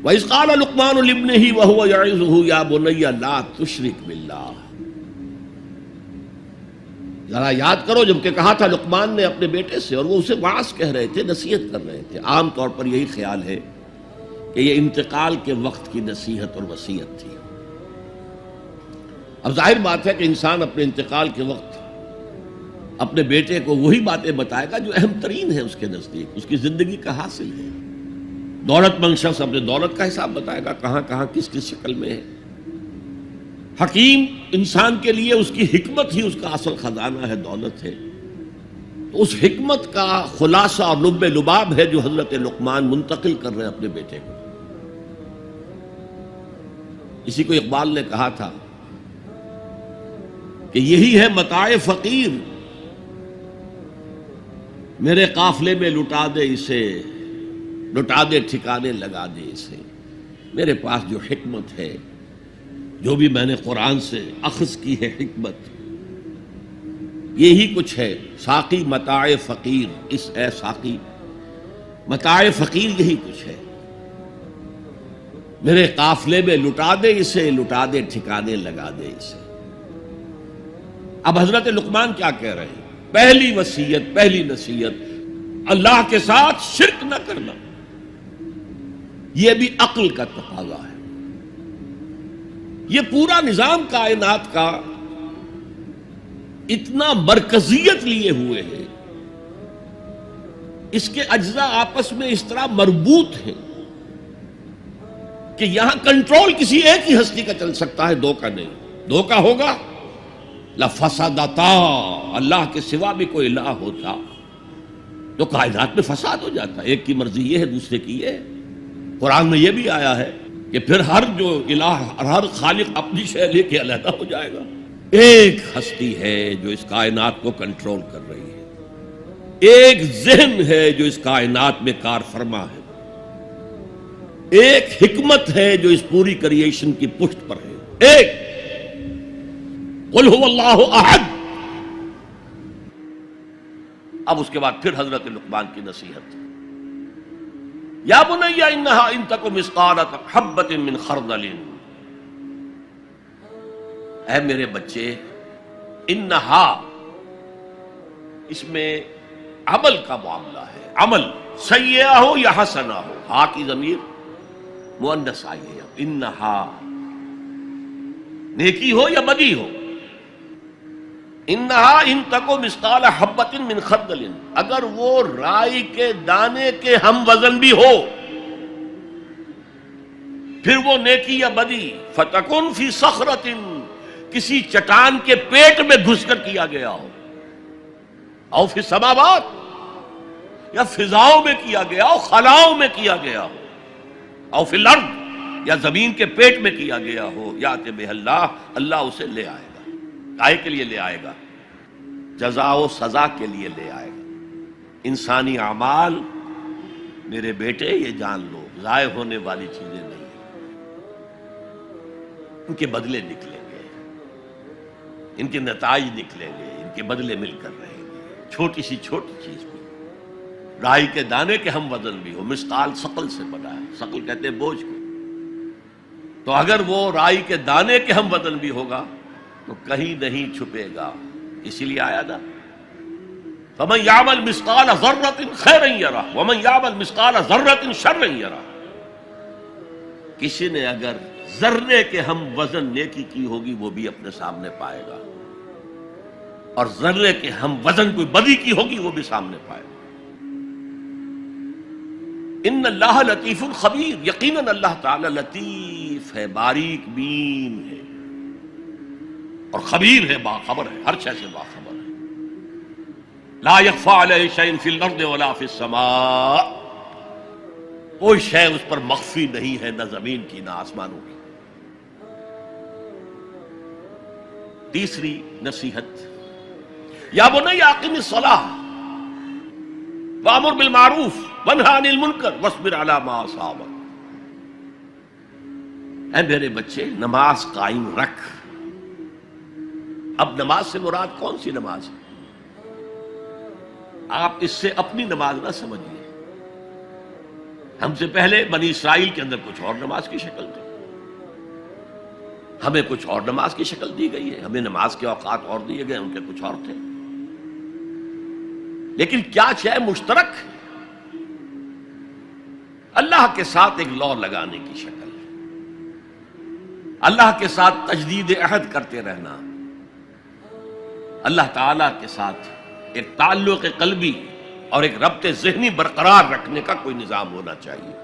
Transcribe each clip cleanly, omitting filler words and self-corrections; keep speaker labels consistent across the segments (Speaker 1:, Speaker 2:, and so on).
Speaker 1: وَإِذْ قَالَ لُقْمَانُ لِابْنِهِ وَهُوَ يَعِظُهُ يَا بُنَيَّ لَا تُشْرِكْ بِاللَّهِ. ذرا یاد کرو جب کہ کہا تھا لقمان نے اپنے بیٹے سے، اور وہ اسے واعظ کہہ رہے تھے، نصیحت کر رہے تھے. عام طور پر یہی خیال ہے کہ یہ انتقال کے وقت کی نصیحت اور وصیت تھی. اب ظاہر بات ہے کہ انسان اپنے انتقال کے وقت اپنے بیٹے کو وہی باتیں بتائے گا جو اہم ترین ہے اس کے نزدیک، اس کی زندگی کا حاصل ہے. دولت مند شخص اپنے دولت کا حساب بتائے گا، کہاں کہاں کس کس شکل میں ہے. حکیم انسان کے لیے اس کی حکمت ہی اس کا اصل خزانہ ہے، دولت ہے. تو اس حکمت کا خلاصہ اور لب لباب ہے جو حضرت لقمان منتقل کر رہے ہیں اپنے بیٹے کو. اسی کو اقبال نے کہا تھا کہ یہی ہے متاع فقیر، میرے قافلے میں لٹا دے اسے، لٹا دے ٹھکانے لگا دے اسے. میرے پاس جو حکمت ہے، جو بھی میں نے قرآن سے اخذ کی ہے حکمت، یہی کچھ ہے. ساقی متاع فقیر، اس اے ساقی متاع فقیر یہی کچھ ہے. میرے قافلے میں لٹا دے اسے، لٹا دے ٹھکانے لگا دے اسے. اب حضرت لقمان کیا کہہ رہے ہیں؟ پہلی وصیت، پہلی نصیحت، اللہ کے ساتھ شرک نہ کرنا. یہ بھی عقل کا تقاضا ہے. یہ پورا نظام کائنات کا اتنا مرکزیت لیے ہوئے ہے، اس کے اجزاء آپس میں اس طرح مربوط ہیں کہ یہاں کنٹرول کسی ایک ہی ہستی کا چل سکتا ہے، دو کا نہیں. دو کا ہوگا لفسدتا، اللہ کے سوا بھی کوئی الہ ہوتا تو کائنات میں فساد ہو جاتا. ایک کی مرضی یہ ہے، دوسرے کی یہ ہے. قرآن میں یہ بھی آیا ہے کہ پھر ہر جو الہ، ہر خالق اپنی شے لے کے علیحدہ ہو جائے گا. ایک ہستی ہے جو اس کائنات کو کنٹرول کر رہی ہے، ایک ذہن ہے جو اس کائنات میں کار فرما ہے، ایک حکمت ہے جو اس پوری کریشن کی پشت پر ہے. ایک قل هو اللہ احد. اب اس کے بعد پھر حضرت لقمان کی نصیحت. یا بنی انہا ان تک مثقال حبۃ من خردل. اے میرے بچے، انہا اس میں عمل کا معاملہ ہے. عمل سیئہ ہو یا حسنہ ہو، ہا کی ضمیر مؤنث آئی ہے. انہا نیکی ہو یا بدی ہو. انہا ان تکو مثقال حبۃ من خردل، اگر وہ رائی کے دانے کے ہم وزن بھی ہو، پھر وہ نیکی یا بدی. فتکن فی صخرۃ، کسی چٹان کے پیٹ میں گھس کر کیا گیا ہو، او فی السماوات، یا فضاؤں میں کیا گیا ہو، خلاؤں میں کیا گیا ہو، او فی الارض، یا زمین کے پیٹ میں کیا گیا ہو. یات بہ اللہ، اللہ اسے لے آئے گا. کائے کے لیے لے آئے گا؟ جزا و سزا کے لیے لے آئے گا. انسانی اعمال میرے بیٹے یہ جان لو ضائع ہونے والی چیزیں نہیں ہیں. ان کے بدلے نکلیں گے، ان کے نتائج نکلیں گے، ان کے بدلے مل کر رہیں گے. چھوٹی سی چھوٹی چیز بھی، رائی کے دانے کے ہم وزن بھی ہو. مثقال ثقل سے بنا ہے، ثقل کہتے ہیں بوجھ کو. تو اگر وہ رائی کے دانے کے ہم وزن بھی ہوگا تو کہیں نہیں چھپے گا. اسی لیے آیا تھا فَمَنْ يَعْمَلْ مِثْقَالَ ذَرَّةٍ خَيْرًا يَرَهُ وَمَنْ يَعْمَلْ مِثْقَالَ ذَرَّةٍ شَرًّا يَرَهُ. کسی نے اگر ذرے کے ہم وزن نیکی کی ہوگی وہ بھی اپنے سامنے پائے گا، اور ذرے کے ہم وزن کوئی بدی کی ہوگی وہ بھی سامنے پائے گا. ان اللہ لطیف خبیر، یقیناً اللہ تعالی لطیف ہے، باریک بین ہے، اور خبیر ہے، باخبر ہے، ہر شے سے باخبر ہے. لا یخفی علیہ شیء فی الارض ولا فی السماء، کوئی شے اس پر مخفی نہیں ہے، نہ زمین کی نہ آسمانوں کی. تیسری نصیحت، یا بنی اقم الصلاۃ وامر بالمعروف وانہی عن المنکر واصبر علی ما اصابک. اے میرے بچے، نماز قائم رکھ. اب نماز سے مراد کون سی نماز ہے؟ آپ اس سے اپنی نماز نہ سمجھیے. ہم سے پہلے بنی اسرائیل کے اندر کچھ اور نماز کی شکل تھی، ہمیں کچھ اور نماز کی شکل دی گئی ہے، ہمیں نماز کے اوقات اور دیے گئے، ان کے کچھ اور تھے، لیکن کیا شے مشترک؟ اللہ کے ساتھ ایک لو لگانے کی شکل، اللہ کے ساتھ تجدید عہد کرتے رہنا، اللہ تعالی کے ساتھ ایک تعلق قلبی اور ایک ربط ذہنی برقرار رکھنے کا کوئی نظام ہونا چاہیے۔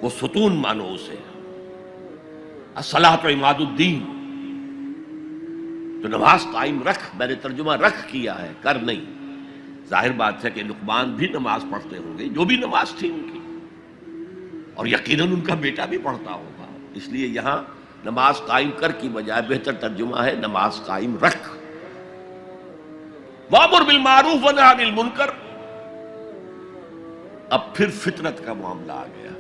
Speaker 1: وہ ستون مانو اسے، الصلاۃ عماد الدین، تو نماز قائم رکھ، میں نے ترجمہ رکھ کیا ہے، کر نہیں۔ ظاہر بات ہے کہ لقمان بھی نماز پڑھتے ہوں گے، جو بھی نماز تھی ان کی، اور یقیناً ان کا بیٹا بھی پڑھتا ہوگا، اس لیے یہاں نماز قائم کر کی بجائے بہتر ترجمہ ہے نماز قائم رکھ۔ وَأْمُرْ بِالْمَعْرُوفِ وَانْهَ عَنِ الْمُنْکَرِ، اب پھر فطرت کا معاملہ آ گیا۔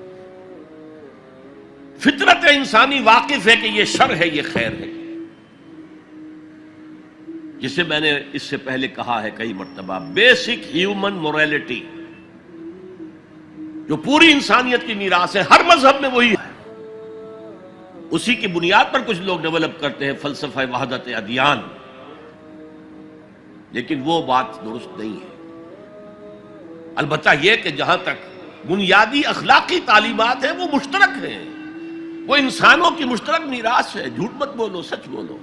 Speaker 1: فطرت انسانی واقف ہے کہ یہ شر ہے، یہ خیر ہے، جسے میں نے اس سے پہلے کہا ہے کئی مرتبہ، بیسک ہیومن موریلٹی، جو پوری انسانیت کی میراث ہے، ہر مذہب میں وہی ہے، اسی کی بنیاد پر کچھ لوگ ڈیولپ کرتے ہیں فلسفہ وحدت ادیان، لیکن وہ بات درست نہیں ہے۔ البتہ یہ کہ جہاں تک بنیادی اخلاقی تعلیمات ہیں وہ مشترک ہیں، وہ انسانوں کی مشترک میراث ہے۔ جھوٹ مت بولو، سچ بولو،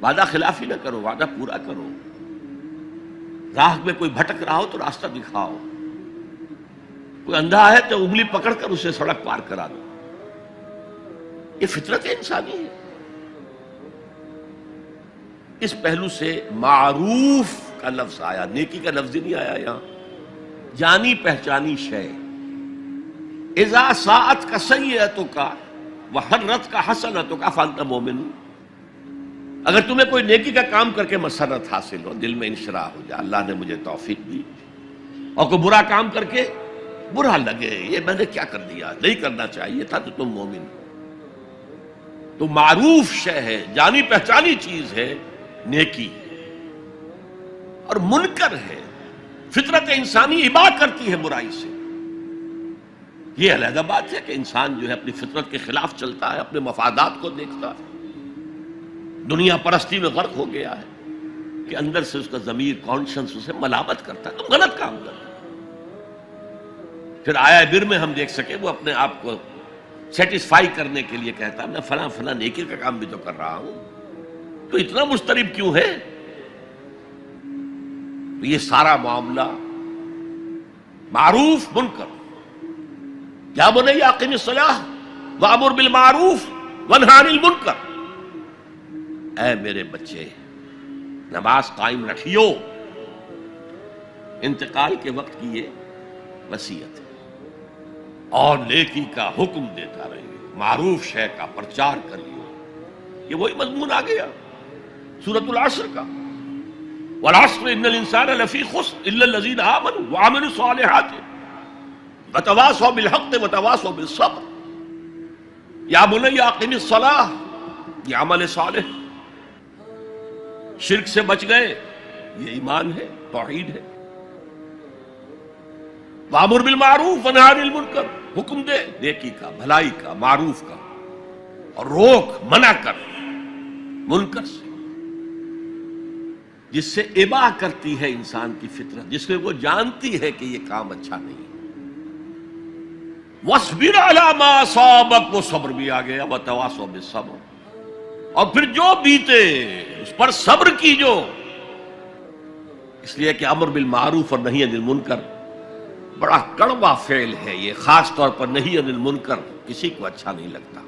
Speaker 1: وعدہ خلافی نہ کرو، وعدہ پورا کرو، راہ میں کوئی بھٹک رہا ہو تو راستہ دکھاؤ، کوئی اندھا ہے تو انگلی پکڑ کر اسے سڑک پار کرا دو، یہ فطرت انسانی ہے۔ اس پہلو سے معروف کا لفظ آیا، نیکی کا لفظ ہی نہیں آیا یہاں، جانی پہچانی شے۔ اذا ساءت کا سیئتک وحرت کا حسنتک فانت مومن، اگر تمہیں کوئی نیکی کا کام کر کے مسرت حاصل ہو، دل میں انشراح ہو جائے، اللہ نے مجھے توفیق دی، اور کوئی برا کام کر کے برا لگے، یہ میں نے کیا کر دیا، نہیں کرنا چاہیے تھا، تو تم مومن۔ تو معروف شے ہے، جانی پہچانی چیز ہے نیکی، اور منکر ہے، فطرت انسانی ابا کرتی ہے برائی سے۔ یہ علیحدہ بات ہے کہ انسان جو ہے اپنی فطرت کے خلاف چلتا ہے، اپنے مفادات کو دیکھتا ہے، دنیا پرستی میں غرق ہو گیا ہے کہ اندر سے اس کا ضمیر، کانشنس اسے ملامت کرتا ہے، تم غلط کام کر رہے ہو۔ پھر آیا بر میں ہم دیکھ سکے وہ اپنے آپ کو سیٹسفائی کرنے کے لیے کہتا ہے میں فلاں فلاں نیکی کا کام بھی تو کر رہا ہوں، تو اتنا مضطرب کیوں ہے؟ تو یہ سارا معاملہ معروف منکر، یا بنی اقم الصلاۃ وامر بالمعروف وانہی عن المنکر، اے میرے بچے نماز قائم رکھیو۔ انتقال کے وقت کی یہ وصیت ہے، اور نیکی کا حکم دیتا رہیے، معروف شے کا پرچار کریے، یہ وہی مضمون آ گیا سورۃ العصر کا، والعصر ان الانسان لفی خسر الا الذین آمنوا وعملوا الصالحات وتواصوا بالحق وتواصوا بالصبر۔ یا بنی اقم الصلاۃ، یہ عمل صالح، شرک سے بچ گئے، یہ ایمان ہے، توحید ہے۔ وامر بالمعروف ونہی عن المنکر، حکم دے نیکی کا، بھلائی کا، معروف کا، اور روک، منع کر منکر سے، جس سے ابا کرتی ہے انسان کی فطرت، جس میں وہ جانتی ہے کہ یہ کام اچھا نہیں۔ وَاصْبِرْ عَلَىٰ مَا أَصَابَكَ، وہ صبر بھی آ گیا، وَتَوَاصَوْا بِالصَّبْرِ، اور پھر جو بیتے اس پر صبر کیجو، اس لیے کہ امر بالمعروف اور نہی عن المنکر بڑا کڑوا فعل ہے یہ، خاص طور پر نہی عن المنکر کسی کو اچھا نہیں لگتا،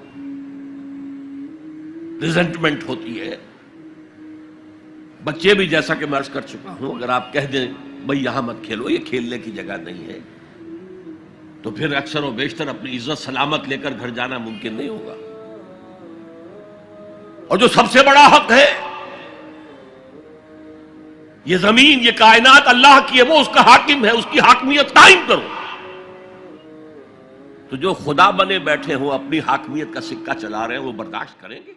Speaker 1: ریزنٹمنٹ ہوتی ہے۔ بچے بھی، جیسا کہ میں عرض کر چکا ہوں، اگر آپ کہہ دیں بھئی یہاں مت کھیلو، یہ کھیلنے کی جگہ نہیں ہے، تو پھر اکثر و بیشتر اپنی عزت سلامت لے کر گھر جانا ممکن نہیں ہوگا۔ اور جو سب سے بڑا حق ہے، یہ زمین، یہ کائنات اللہ کی ہے، وہ اس کا حاکم ہے، اس کی حاکمیت قائم کرو۔ تو جو خدا بنے بیٹھے ہوں، اپنی حاکمیت کا سکہ چلا رہے ہیں، وہ برداشت کریں گے؟